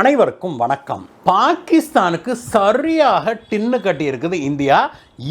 அனைவருக்கும் வணக்கம். பாகிஸ்தானுக்கு சரியாக டின்னு கட்டி இருக்குது இந்தியா.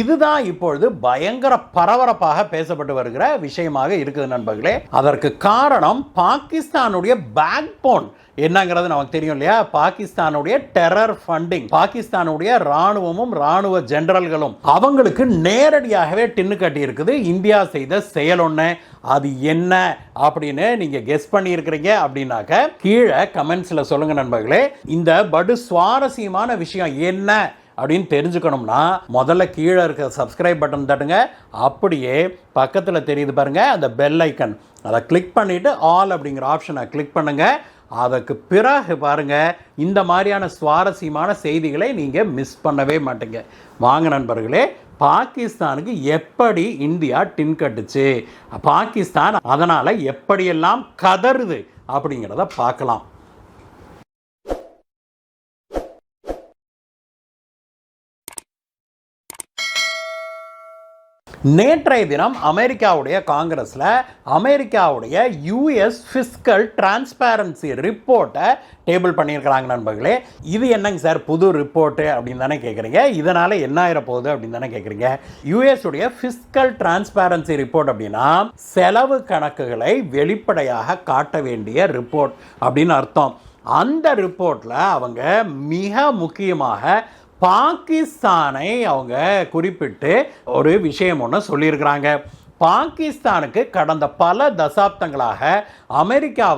இதுதான் இப்பொழுது பயங்கர பரபரப்பாக பேசப்பட்டு வருகிற விஷயமாக இருக்குது நண்பர்களே. அதற்கு காரணம் பாகிஸ்தானுடைய பேக் போன் என்னங்கிறது நமக்கு தெரியும் இல்லையா? பாகிஸ்தானுடைய டெரர் ஃபண்டிங், பாகிஸ்தானுடைய ராணுவமும் ராணுவ ஜெனரல்களும் அவங்களுக்கு நேரடியாகவே டின்னு கட்டி இருக்குது இந்தியா செய்த செயல் ஒன்று. அது என்ன அப்படின்னு நீங்க கெஸ் பண்ணி இருக்கிறீங்க அப்படின்னாக்க கீழே கமெண்ட்ஸ்ல சொல்லுங்க நண்பர்களே. இந்த படு சுவாரஸ்யமான விஷயம் என்ன அப்படின்னு தெரிஞ்சுக்கணும்னா முதல்ல கீழே இருக்க சப்ஸ்கிரைப் பட்டன் தட்டுங்க. அப்படியே பக்கத்தில் தெரியுது பாருங்க அந்த பெல் ஐக்கன், அதை கிளிக் பண்ணிட்டு ஆல் அப்படிங்கிற ஆப்ஷனை கிளிக் பண்ணுங்க. அதுக்கு பிறகு பாருங்க இந்த மாதிரியான சுவாரஸ்யமான செய்திகளை நீங்க மிஸ் பண்ணவே மாட்டீங்க. வாங்க நண்பர்களே, பாகிஸ்தானுக்கு எப்படி இந்தியா டின் கட்டுச்சு, பாகிஸ்தான் அதனால எப்படியெல்லாம் கதறுது அப்படிங்கிறத பார்க்கலாம். நேற்றைய தினம் அமெரிக்காவுடைய காங்கிரஸில் அமெரிக்காவுடைய யூஎஸ் ஃபிஸ்கல் டிரான்ஸ்பேரன்சி ரிப்போர்ட்டை டேபிள் பண்ணியிருக்கிறாங்க நண்பர்களே. இது என்னங்க சார் புது ரிப்போர்ட்டு அப்படின்னு தானே கேட்குறீங்க. இதனால் என்ன ஆயிர போகுது அப்படின்னு தானே கேட்குறீங்க. யூஎஸ் உடைய ஃபிஸ்கல் டிரான்ஸ்பேரன்சி ரிப்போர்ட் அப்படின்னா செலவு கணக்குகளை வெளிப்படையாக காட்ட வேண்டிய ரிப்போர்ட் அப்படின்னு அர்த்தம். அந்த ரிப்போர்ட்டில் அவங்க மிக முக்கியமாக பாகிஸ்தானை அவங்க குறிப்பிட்டு ஒரு விஷயம் ஒன்று சொல்லியிருக்கிறாங்க. பாகிஸ்தானுக்கு கடந்த பல தசாப்தங்களாக அமெரிக்கா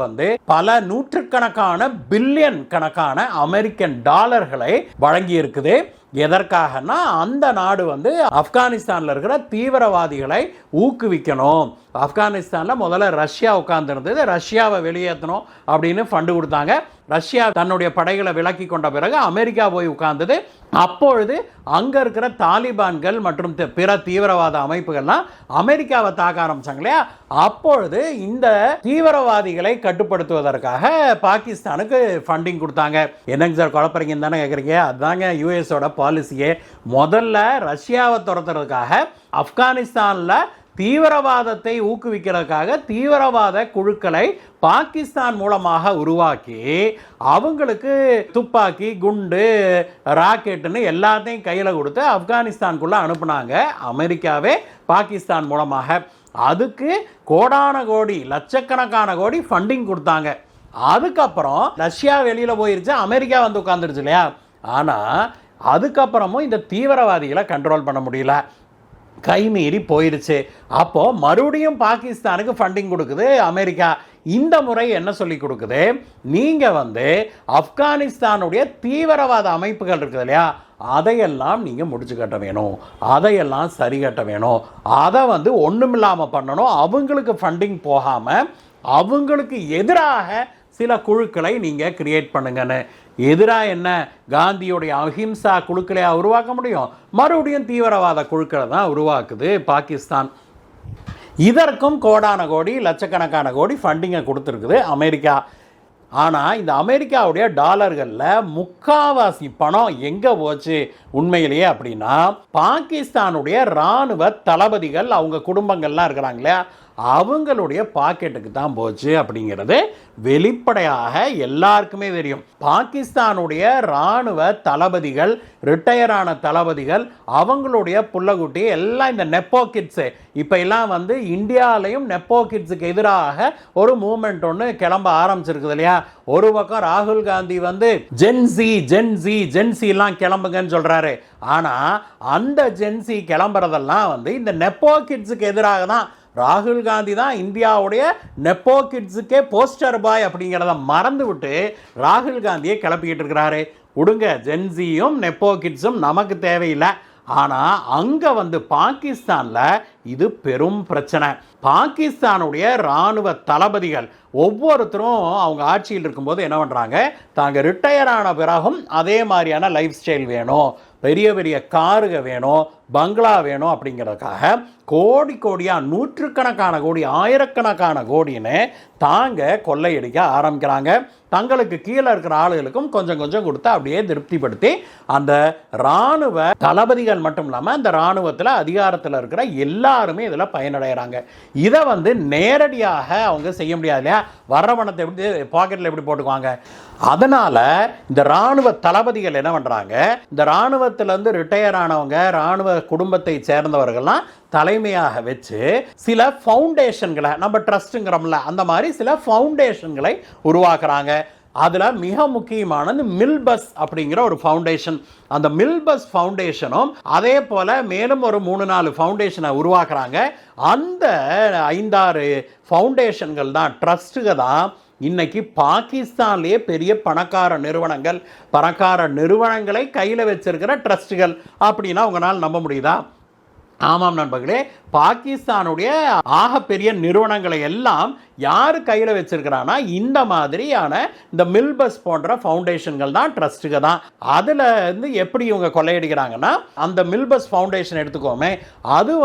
பல நூற்றுக்கணக்கான பில்லியன் கணக்கான அமெரிக்கன் டாலர்களை வழங்கி இருக்குது. எதற்காகனா அந்த நாடு ஆப்கானிஸ்தானில் இருக்கிற தீவிரவாதிகளை ஊக்குவிக்கணும். ஆப்கானிஸ்தானில் முதல்ல ரஷ்யா உட்கார்ந்துருந்தது, ரஷ்யாவை வெளியேற்றணும் அப்படின்னு ஃபண்டு கொடுத்தாங்க. ரஷ்யா தன்னுடைய படைகளை விலக்கி கொண்ட பிறகு அமெரிக்கா போய் உட்கார்ந்தது. அப்பொழுது அங்கே இருக்கிற தாலிபான்கள் மற்றும் பிற தீவிரவாத அமைப்புகள்லாம் அமெரிக்காவை தாக்க ஆரம்பிச்சாங்க இல்லையா? அப்பொழுது இந்த தீவிரவாதிகளை கட்டுப்படுத்துவதற்காக பாகிஸ்தானுக்கு ஃபண்டிங் கொடுத்தாங்க. என்னங்க சார் குழப்பறீங்கன்னு தானே கேட்குறீங்க? அதுதாங்க யூஎஸோட பாலிசியே. முதல்ல ரஷ்யாவை துரத்துறதுக்காக ஆப்கானிஸ்தானில் தீவிரவாதத்தை ஊக்குவிக்கிறதுக்காக தீவிரவாத குழுக்களை பாகிஸ்தான் மூலமாக உருவாக்கி அவங்களுக்கு துப்பாக்கி, குண்டு, ராக்கெட்டுன்னு எல்லாத்தையும் கையில் கொடுத்து ஆப்கானிஸ்தானுக்குள்ளே அனுப்புனாங்க அமெரிக்காவே பாகிஸ்தான் மூலமாக. அதுக்கு கோடான கோடி, லட்சக்கணக்கான கோடி ஃபண்டிங் கொடுத்தாங்க. அதுக்கப்புறம் ரஷ்யா வெளியில் போயிருச்சு, அமெரிக்கா உட்காந்துருச்சு இல்லையா? ஆனால் அதுக்கப்புறமும் இந்த தீவிரவாதிகளை கண்ட்ரோல் பண்ண முடியல, கைமீறி போயிருச்சு. அப்போ மறுபடியும் பாகிஸ்தானுக்கு ஃபண்டிங் கொடுக்குது அமெரிக்கா. இந்த முறை என்ன சொல்லி கொடுக்குது, நீங்க ஆப்கானிஸ்தானுடைய தீவிரவாத அமைப்புகள் இருக்குது இல்லையா, அதையெல்லாம் நீங்க முடிச்சு கட்ட வேணும், அதையெல்லாம் சரி கட்ட வேணும், அதை ஒண்ணுமில்லாம பண்ணணும். அவங்களுக்கு ஃபண்டிங் போகாம அவங்களுக்கு எதிராக சில குழுக்களை நீங்க கிரியேட் பண்ணுங்கன்னு. எதிராக என்ன, காந்தியுடைய அஹிம்சா குழுக்களை உருவாக்க முடியும்? மறுபடியும் தீவிரவாத குழுக்களை தான் உருவாக்குது பாகிஸ்தான். இதற்கும் கோடான கோடி, லட்சக்கணக்கான கோடி ஃபண்டிங்கை கொடுத்துருக்குது அமெரிக்கா. ஆனால் இந்த அமெரிக்காவுடைய டாலர்களில் முக்காவாசி பணம் எங்கே போச்சு உண்மையிலேயே அப்படின்னா, பாகிஸ்தானுடைய இராணுவ தளபதிகள் அவங்க குடும்பங்கள்லாம் இருக்கிறாங்க இல்லையா, அவங்களுடைய பாக்கெட்டுக்கு தான் போச்சு அப்படிங்கிறது வெளிப்படையாக எல்லாருக்குமே தெரியும். பாகிஸ்தானுடைய இராணுவ தளபதிகள், ரிட்டையரான தளபதிகள், அவங்களுடைய புள்ளகுட்டி எல்லாம் இந்த நெப்போ கிட்ஸு. இப்போ எல்லாம் இந்தியாவிலையும் நெப்போ கிட்ஸுக்கு எதிராக ஒரு மூமெண்ட் ஒன்று கிளம்ப ஆரம்பிச்சிருக்குது இல்லையா? ஒரு பக்கம் ராகுல் காந்தி ஜென்சி எல்லாம் கிளம்புங்கன்னு சொல்றாரு. ஆனால் அந்த ஜென்சி கிளம்புறதெல்லாம் இந்த நெப்போ கிட்ஸுக்கு எதிராக தான். ராகுல் காந்தி தான் இந்தியாவுடைய நெப்போ கிட்ஸுக்கே போஸ்டர் பாய் அப்படிங்கிறத மறந்து விட்டு ராகுல் காந்தியை கிளப்பிக்கிட்டு இருக்கிறாரு. விடுங்க, ஜென்சியும் நெப்போ கிட்ஸும் நமக்கு தேவையில்லை. ஆனால் அங்கே பாகிஸ்தானில் இது பெரும் பிரச்சனை. பாகிஸ்தானுடைய இராணுவ தளபதிகள் ஒவ்வொருத்தரும் அவங்க ஆட்சியில் இருக்கும்போது என்ன பண்ணுறாங்க, தாங்க ரிட்டையர் ஆன பிறகும் அதே மாதிரியான லைஃப் ஸ்டைல் வேணும், பெரிய பெரிய காருக வேணும், பங்களா வேணும் அப்படிங்கிறதுக்காக கோடி கோடியாக நூற்றுக்கணக்கான கோடி ஆயிரக்கணக்கான கோடின்னு தாங்க கொள்ளையடிக்க ஆரம்பிக்கிறாங்க. தங்களுக்கு கீழே இருக்கிற ஆளுகளுக்கும் கொஞ்சம் கொஞ்சம் கொடுத்து அப்படியே திருப்திப்படுத்தி அந்த இராணுவ தளபதிகள் மட்டும் இல்லாமல் அந்த இராணுவத்தில் அதிகாரத்தில் இருக்கிற எல்லாருமே இதில் பயனடைகிறாங்க. இதை நேரடியாக அவங்க செய்ய முடியாது இல்லையா? வர்ற பணத்தை எப்படி பாக்கெட்டில் எப்படி போட்டுக்குவாங்க? அதனால் இந்த இராணுவ தளபதிகள் என்ன பண்ணுறாங்க, இந்த இராணுவத்திலேருந்து ரிட்டையர் ஆனவங்க இராணுவ குடும்பத்தை சேர்ந்தவர்கள்லாம் தலைமையாக வச்சு சில ஃபவுண்டேஷன்களை, நம்ம ட்ரஸ்ட்டுங்கிறோம்ல அந்த மாதிரி சில ஃபவுண்டேஷன்களை உருவாக்குறாங்க. அதில் மிக முக்கியமானது மில்பஸ் அப்படிங்கிற ஒரு ஃபவுண்டேஷன். அந்த மில்பஸ் ஃபவுண்டேஷனும் அதே போல் மேலும் ஒரு 3-4 ஃபவுண்டேஷனை உருவாக்குறாங்க. அந்த 5-6 ஃபவுண்டேஷன்கள் தான், ட்ரஸ்ட்டுகள் தான் இன்னைக்கு பாகிஸ்தான்லேயே பெரிய பணக்கார நிறுவனங்களை கையில் வச்சிருக்கிற ட்ரஸ்ட்டுகள் அப்படின்னா உங்களால் நம்ப முடியுதா? ஆமாம் நண்பர்களே, பாகிஸ்தானுடைய ஆகப்பெரிய நிறுவனங்களை எல்லாம் யார் கையில் வச்சிருக்கிறான்னா இந்த மாதிரியான இந்த மில்பஸ் போன்ற ஃபவுண்டேஷன்கள் தான், ட்ரஸ்ட்டுகள் தான். அதில் எப்படி இவங்க கொள்ளையடிக்கிறாங்கன்னா, அந்த மில்பஸ் ஃபவுண்டேஷன் எடுத்துக்கோமே, அது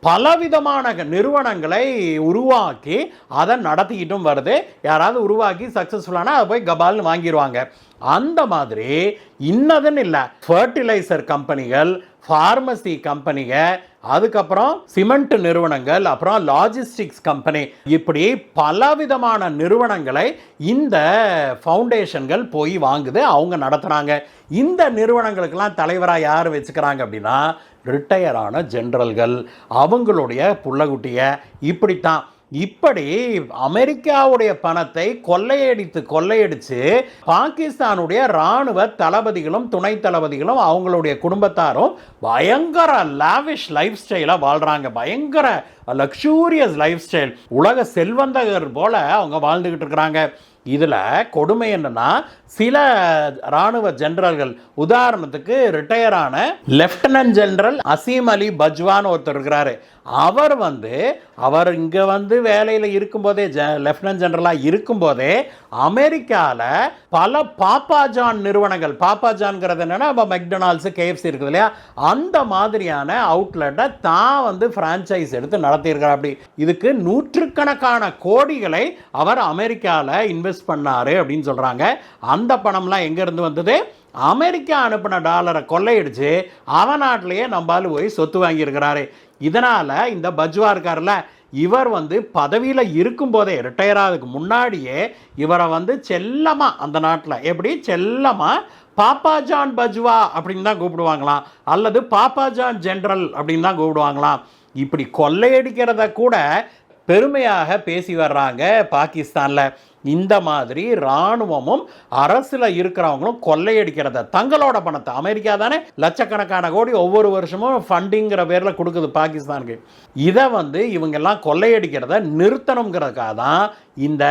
பலவிதமான நிறுவனங்களை உருவாக்கி அதை நடத்திக்கிட்டும் வருது. யாராவது உருவாக்கி சக்ஸஸ்ஃபுல்லானா அதை போய் கபால்னு வாங்கிடுவாங்க. அந்த மாதிரி இன்னதுன்னு இல்லை, ஃபர்டிலைசர் கம்பெனிகள், ஃபார்மசி கம்பெனிங்க, அதுக்கப்புறம் சிமெண்ட் நிறுவனங்கள், அப்புறம் லாஜிஸ்டிக்ஸ் கம்பெனி, இப்படி பலவிதமான நிறுவனங்களை இந்த ஃபவுண்டேஷன்கள் போய் வாங்குது, அவங்க நடத்துகிறாங்க. இந்த நிறுவனங்களுக்கெல்லாம் தலைவராக யார் வச்சுக்கிறாங்க அப்படின்னா ரிட்டையர் ஆன ஜெனரல்கள், அவங்களுடைய புள்ளகுட்டிய. இப்படி அமெரிக்காவுடைய பணத்தை கொள்ளையடித்து பாகிஸ்தானுடைய இராணுவ தளபதிகளும் துணை தளபதிகளும் அவங்களுடைய குடும்பத்தாரும் பயங்கர லாவிஷ் லைஃப் ஸ்டைலை வாழ்கிறாங்க. பயங்கர லக்ஸூரியஸ் லைஃப் ஸ்டைல், உலக செல்வந்தகர் போல அவங்க வாழ்ந்துக்கிட்டு இருக்கிறாங்க. இதில் கொடுமை என்னன்னா, சில இராணுவ ஜெனரல்கள், உதாரணத்துக்கு ரிட்டையர் ஆன லெப்டினன்ட் ஜெனரல் அசீம் அலி பஜ்வான்னு ஒருத்தர் இருக்கிறாரு. அவர் இங்கே வேலையில் இருக்கும்போதே, லெப்டினன்ட் ஜெனரலாக இருக்கும்போதே அமெரிக்காவில் பல பாப்பாஜான் நிறுவனங்கள், பாப்பாஜான்ங்கிறது என்னென்னா மெக்டொனால்ட்ஸு, KFC இருக்குது இல்லையா, அந்த மாதிரியான அவுட்லெட்டை தான் ஃப்ரான்ச்சைஸ் எடுத்து நடத்தியிருக்கிறார். அப்படி இதுக்கு நூற்றுக்கணக்கான கோடிகளை அவர் அமெரிக்காவில் இன்வெஸ்ட் பண்ணார் அப்படின்னு சொல்கிறாங்க. அந்த பணம்லாம் எங்கேருந்து வந்தது? அமெரிக்கா அனுப்பின டாலரை கொள்ளையடிச்சு அவன் நாட்டிலேயே நம்பால் போய் சொத்து வாங்கியிருக்கிறாரு. இதனால் இந்த பஜ்வா இருக்கார்ல, இவர் பதவியில் இருக்கும்போதே, ரிட்டையர் ஆகிறதுக்கு முன்னாடியே இவரை செல்லமாக அந்த நாட்டில் எப்படி செல்லமாக பாப்பாஜான் பஜ்வா அப்படின்னு தான் கூப்பிடுவாங்களாம், அல்லது பாப்பாஜான் ஜெனரல் அப்படின்னு தான் கூப்பிடுவாங்களாம். இப்படி கொள்ளையடிக்கிறத கூட பெருமையாக பேசி வர்றாங்க பாகிஸ்தானில். இந்த மாதிரி இராணுவமும் அரசில் இருக்கிறவங்களும் கொள்ளையடிக்கிறத, தங்களோட பணத்தை, அமெரிக்கா தானே லட்சக்கணக்கான கோடி ஒவ்வொரு வருஷமும் ஃபண்டிங்கிற பேரில் கொடுக்குது பாகிஸ்தானுக்கு. இதை இவங்கெல்லாம் கொள்ளையடிக்கிறத நிறுத்தணுங்கிறதுக்காக தான் இந்த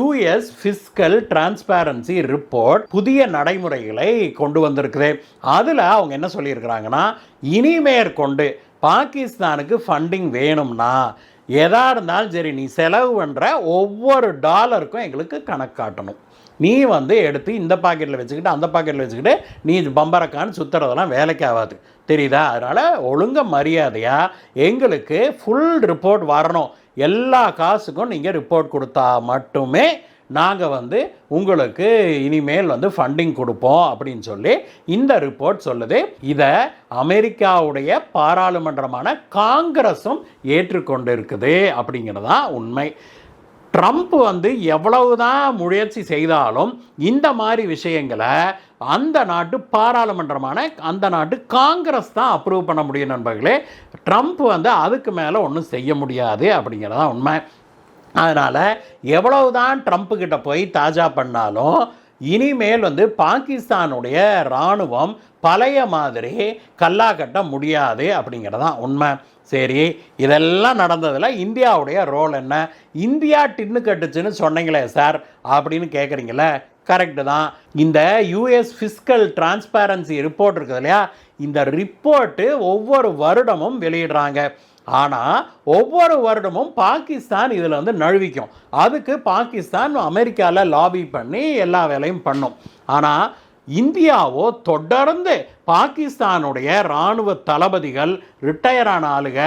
US ஃபிஸ்கல் டிரான்ஸ்பேரன்சி ரிப்போர்ட் புதிய நடைமுறைகளை கொண்டு வந்திருக்குது. அதில் அவங்க என்ன சொல்லியிருக்கிறாங்கன்னா, இனிமேற்கொண்டு பாகிஸ்தானுக்கு ஃபண்டிங் வேணும்னா எதா இருந்தாலும் சரி, நீ செலவு பண்ணுற ஒவ்வொரு டாலருக்கும் எங்களுக்கு கணக்கு காட்டணும். நீ எடுத்து இந்த பாக்கெட்டில் வச்சுக்கிட்டு அந்த பாக்கெட்டில் வச்சுக்கிட்டு நீ பம்பரக்கான்னு சுற்றுறதெல்லாம் வேலைக்கு ஆகாது, தெரியுதா? அதனால் ஒழுங்க மரியாதையாக எங்களுக்கு ஃபுல் ரிப்போர்ட் வரணும். எல்லா காசுக்கும் நீங்கள் ரிப்போர்ட் கொடுத்தா மட்டுமே நாங்கள் உங்களுக்கு இனிமேல் ஃபண்டிங் கொடுப்போம் அப்படின்னு சொல்லி இந்த ரிப்போர்ட் சொல்லுது. இதை அமெரிக்காவுடைய பாராளுமன்றமான காங்கிரஸும் ஏற்றுக்கொண்டு இருக்குது அப்படிங்கிறதான் உண்மை. ட்ரம்ப் எவ்வளவுதான் முயற்சி செய்தாலும் இந்த மாதிரி விஷயங்களை அந்த நாட்டு பாராளுமன்றமான அந்த நாட்டு காங்கிரஸ் தான் அப்ரூவ் பண்ண முடியும் நண்பர்களே. ட்ரம்ப் அதுக்கு மேலே ஒன்றும் செய்ய முடியாது அப்படிங்கிறதான் உண்மை. அதனால் எவ்வளவுதான் ட்ரம்ப்பு கிட்ட போய் தாஜா பண்ணாலும் இனிமேல் பாகிஸ்தானுடைய இராணுவம் பழைய மாதிரி கல்லா கட்ட முடியாது அப்படிங்கிறதான் உண்மை. சரி, இதெல்லாம் நடந்ததில் இந்தியாவுடைய ரோல் என்ன? இந்தியா டின்னு கட்டுச்சுன்னு சொன்னீங்களே சார் அப்படின்னு கேட்குறீங்களே, கரெக்டு தான். இந்த US ஃபிஸ்கல் டிரான்ஸ்பேரன்சி ரிப்போர்ட் இருக்குது இல்லையா, இந்த ரிப்போர்ட்டு ஒவ்வொரு வருடமும் வெளியிடுறாங்க. ஆனால் ஒவ்வொரு வருடமும் பாகிஸ்தான் இதில் நழுவிக்கும். அதுக்கு பாகிஸ்தான் அமெரிக்காவில் லாபி பண்ணி எல்லா வேலையும் பண்ணும். ஆனால் இந்தியாவோ தொடர்ந்து பாகிஸ்தானுடைய இராணுவ தளபதிகள், ரிட்டையர் ஆன ஆளுக,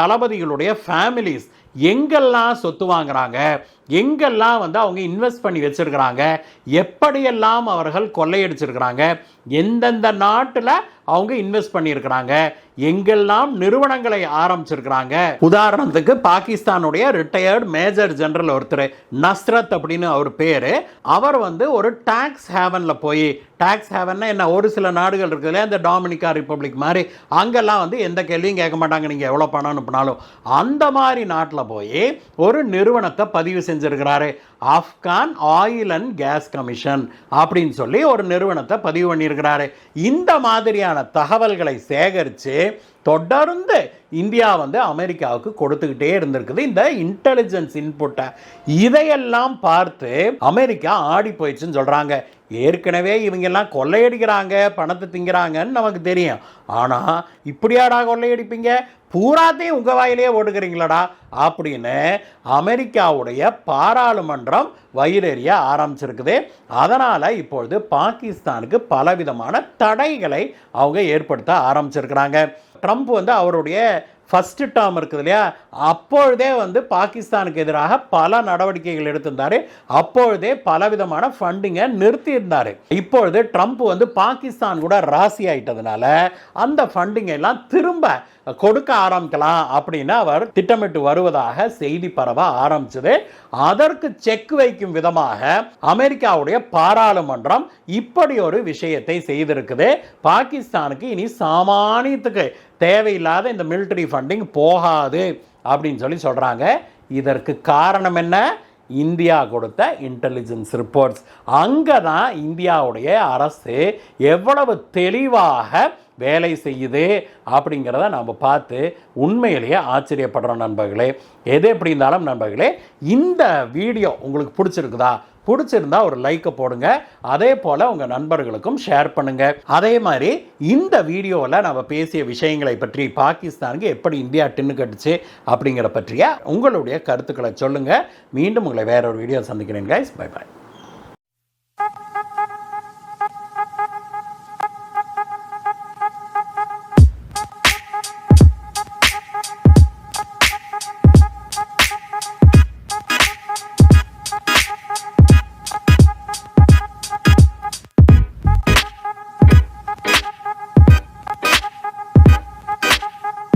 தளபதிகளுடைய ஃபேமிலிஸ் எங்கெல்லாம் சொத்து வாங்குறாங்க, எங்கெல்லாம் அவங்க இன்வெஸ்ட் பண்ணி வச்சிருக்கிறாங்க, எப்படியெல்லாம் அவர்கள் கொள்ளையடிச்சிருக்கிறாங்க, எந்தெந்த நாட்டில் அவங்க இன்வெஸ்ட் பண்ணியிருக்கிறாங்க, எங்கெல்லாம் நிறுவனங்களை ஆரம்பிச்சிருக்கிறாங்க. உதாரணத்துக்கு பாகிஸ்தானுடைய ரிட்டையர்டு மேஜர் ஜெனரல் ஒருத்தர் நஸ்ரத் அப்படின்னு அவர் பேர். அவர் ஒரு டாக்ஸ் ஹேவனில் போய், டாக்ஸ் ஹேவன்னா என்ன, ஒரு சில நாடுகள் இருக்குதுல்ல, இந்த டாமினிகா ரிப்பப்ளிக் மாதிரி, அங்கெல்லாம் எந்த கேள்வியும் கேட்க மாட்டாங்க, நீங்கள் எவ்வளோ பணம் அனுப்பினாலும். அந்த மாதிரி நாட்டில் போய் ஒரு நிறுவனத்தை பதிவு செஞ்சிருக்கிறாரு. Afghan oil and gas commission அப்படின்னு சொல்லி ஒரு நிறுவனத்தை பதிவு பண்ணியிருக்கிறாரு. இந்த மாதிரியான தகவல்களை சேகரித்து தொடர்ந்து இந்தியா அமெரிக்காவுக்கு கொடுத்துக்கிட்டே இருந்திருக்குது இந்த இன்டெலிஜென்ஸ் இன்புட்டை. இதையெல்லாம் பார்த்து அமெரிக்கா ஆடி போயிடுச்சுன்னு சொல்கிறாங்க. ஏற்கனவே இவங்கெல்லாம் கொள்ளையடிக்கிறாங்க, பணத்தை திங்கிறாங்கன்னு நமக்கு தெரியும். ஆனால் இப்படியாடா கொள்ளையடிப்பீங்க, பூராத்தையும் உங்கள் வாயிலே ஓடுகிறீங்களாடா அப்படின்னு அமெரிக்காவுடைய பாராளுமன்றம் வயிறெறிய ஆரம்பிச்சிருக்குது. அதனால் இப்பொழுது பாகிஸ்தானுக்கு பலவிதமான தடைகளை அவங்க ஏற்படுத்த ஆரம்பிச்சிருக்கிறாங்க. ட்ரம்ப் அவருடைய ஃபர்ஸ்ட் டேர்ம் இருக்குது இல்லையா, அப்பொழுதே பாகிஸ்தானுக்கு எதிராக பல நடவடிக்கைகள் எடுத்திருந்தார். அப்பொழுதே பலவிதமான ஃபண்டிங்கை நிறுத்தியிருந்தார். இப்பொழுது ட்ரம்ப் பாகிஸ்தான் கூட ராசி ஆயிட்டதுனால அந்த ஃபண்டிங் எல்லாம் திரும்ப கொடுக்க ஆரம்பிக்கலாம் அப்படின்னு அவர் திட்டமிட்டு வருவதாக செய்தி பரவ ஆரம்பிச்சது. அதற்கு செக் வைக்கும் விதமாக அமெரிக்காவுடைய பாராளுமன்றம் இப்படி ஒரு விஷயத்தை செய்திருக்குது. பாகிஸ்தானுக்கு இனி சாமானியத்துக்கு தேவையில்லாத இந்த மிலிட்டரி ஃபண்டிங் போகாது அப்படின்னு சொல்லி சொல்றாங்க. இதற்கு காரணம் என்ன? இந்தியா கொடுத்த இன்டெலிஜென்ஸ் ரிப்போர்ட்ஸ். அங்கே தான் இந்தியாவுடைய அரசு எவ்வளவு தெளிவாக வேலை செய்யுது அப்படிங்கிறத நம்ம பார்த்து உண்மையிலேயே ஆச்சரியப்படுறோம் நண்பர்களே. எது எப்படி இருந்தாலும் நண்பர்களே, இந்த வீடியோ உங்களுக்கு பிடிச்சிருந்தா ஒரு லைக்கை போடுங்க. அதே போல் உங்கள் நண்பர்களுக்கும் ஷேர் பண்ணுங்கள். அதே மாதிரி இந்த வீடியோவில் நம்ம பேசிய விஷயங்களை பற்றி, பாகிஸ்தானுக்கு எப்படி இந்தியா டின்னு கட்டுச்சு அப்படிங்கிற பற்றிய உங்களுடைய கருத்துக்களை சொல்லுங்கள். மீண்டும் உங்களை வேற ஒரு வீடியோ சந்திக்கிறேன் கைஸ். Bye bye.